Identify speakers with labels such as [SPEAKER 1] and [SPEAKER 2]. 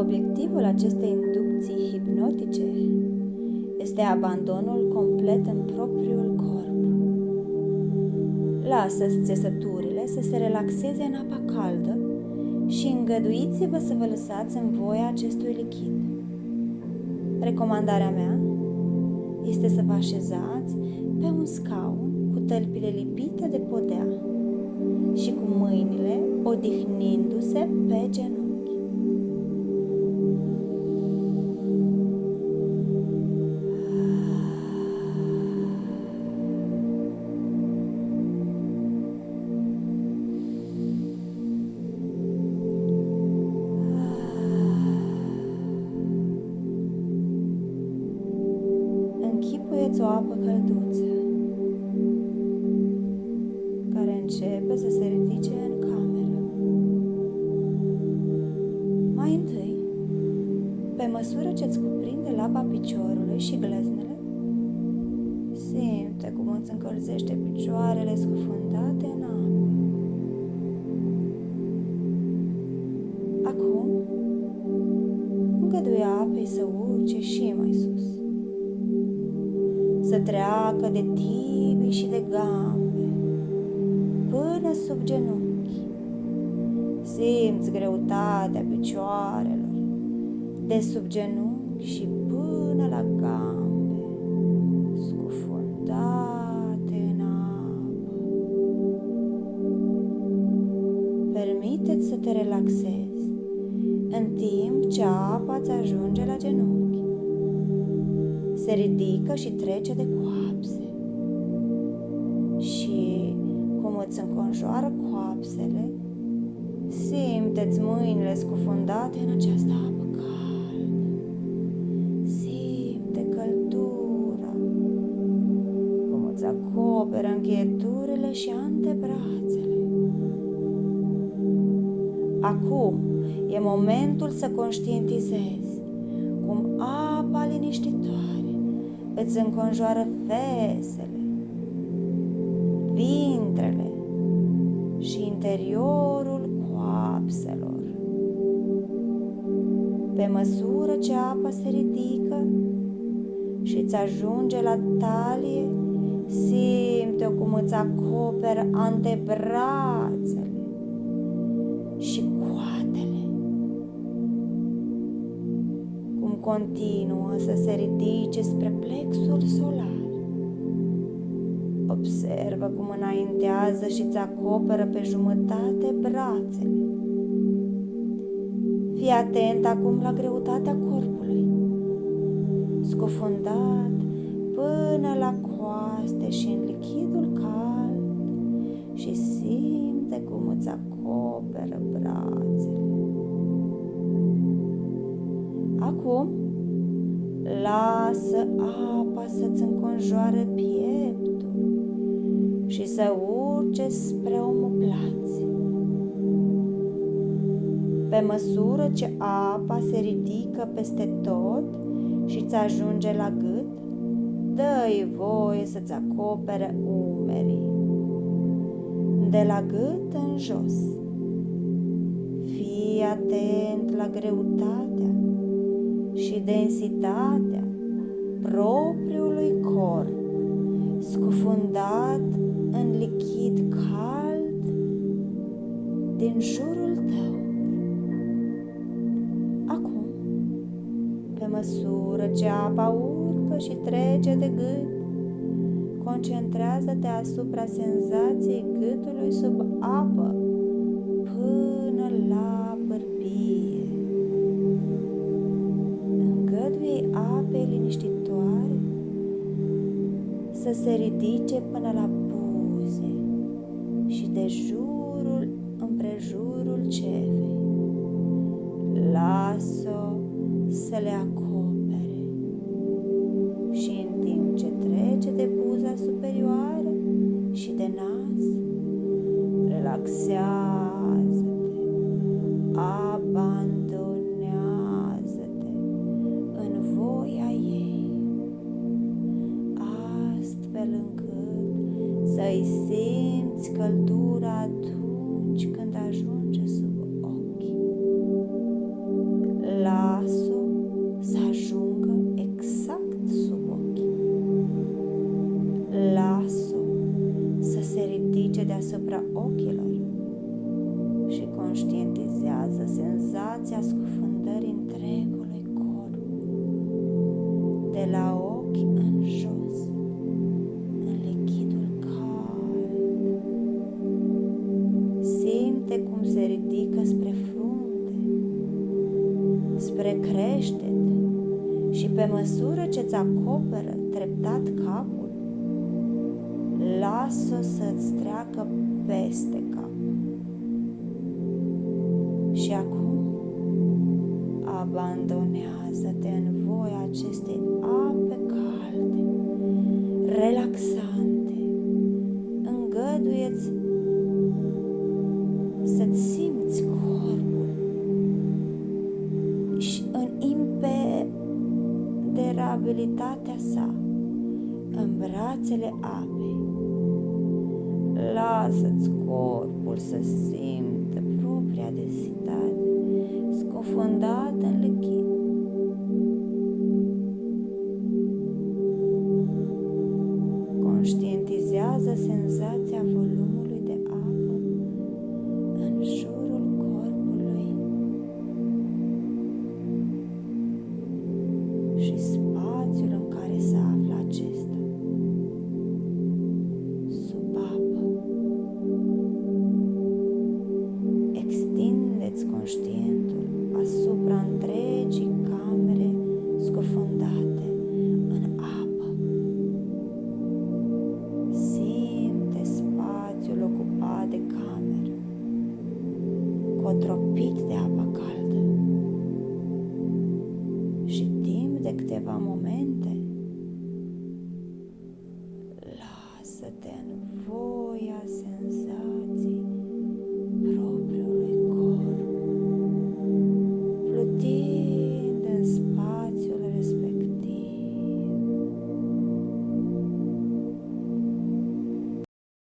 [SPEAKER 1] Obiectivul acestei inducții hipnotice este abandonul complet în propriul corp. Lasă-ți țesăturile să se relaxeze în apa caldă și îngăduiți-vă să vă lăsați în voia acestui lichid. Recomandarea mea este să vă așezați pe un scaun cu tălpile lipite de podea și cu mâinile odihnindu-se pe genunchi. Închipuieți o apă călduță care începe să se ridice în cameră. Mai întâi, pe măsură ce îți cuprinde laba piciorului și gleznele, simte cum îți încălzește picioarele scufundate în apă. Acum, îngăduie apei să urce și mai sus, să treacă de tibi și de gambe până sub genunchi. Simți greutatea picioarelor de sub genunchi și până la gambe, scufundate în apă. Permite-ți să te relaxezi în timp ce apa îți ajunge la genunchi. Se ridică și trece de coapse și cum îți înconjoară coapsele, simte-ți mâinile scufundate în această apă caldă. Simte căldura cum îți acoperă încheieturile și antebrațele. Acum e momentul să conștientizezi cum apa liniștitoare îți înconjoară fesele, vintrele și interiorul coapselor. Pe măsură ce apa se ridică și îți ajunge la talie, simte-o cum îți acoperă antebrațele și coatele, cum continuă să se ridice spre plexul solar. Observă cum înaintează și îți acoperă pe jumătate brațele. Fii atent acum la greutatea corpului, scufundat până la coaste și în lichidul cald, și simte cum îți acoperă brațele. Acum, lasă apa să-ți înconjoare pieptul și să urce spre omoplați. Pe măsură ce apa se ridică peste tot și îți ajunge la gât, dă-i voie să-ți acopere umerii, de la gât în jos. Fii atent la greutatea și densitatea propriului corp, scufundat în lichid cald din jurul tău. Acum, pe măsură ce apa urcă și trece de gât, concentrează-te asupra senzației gâtului sub apă până la bărbie. Îngăduie apei liniștitoare să se ridice până la buze și de jurul împrejurul cevei. Lasă-o să le acopere și în timp ce trece de buza superioară și de nas, relaxează-te, abandonează-te în voia ei, astfel încât să-i simți căldura atunci când ajunge sub ochi. La trece deasupra ochilor și conștientizează senzația scufundării întregului corp, de la ochi în jos, în lichidul cald. Simte cum se ridică spre frunte, spre creștet și pe măsură ce îți acoperă treptat capul, lasă-o să-ți treacă peste cap. Și acum abandonează-te în voia acestei ape calde, relaxante. Îngăduie-ți să-ți simți corpul și în impermeabilitatea sa în brațele apei. Lasă-ți corpul să simtă propria densitate, scufundat în lichid. Conștientizează senzația volumului de apă în jurul corpului și spațiul în care se află acesta, sub apă. Extindeți conștientul asupra întregii camere scufundate în apă. Simte spațiul ocupat de cameră, cotropit de apă caldă. Și timp de câteva momente, lasă-te în voia senzației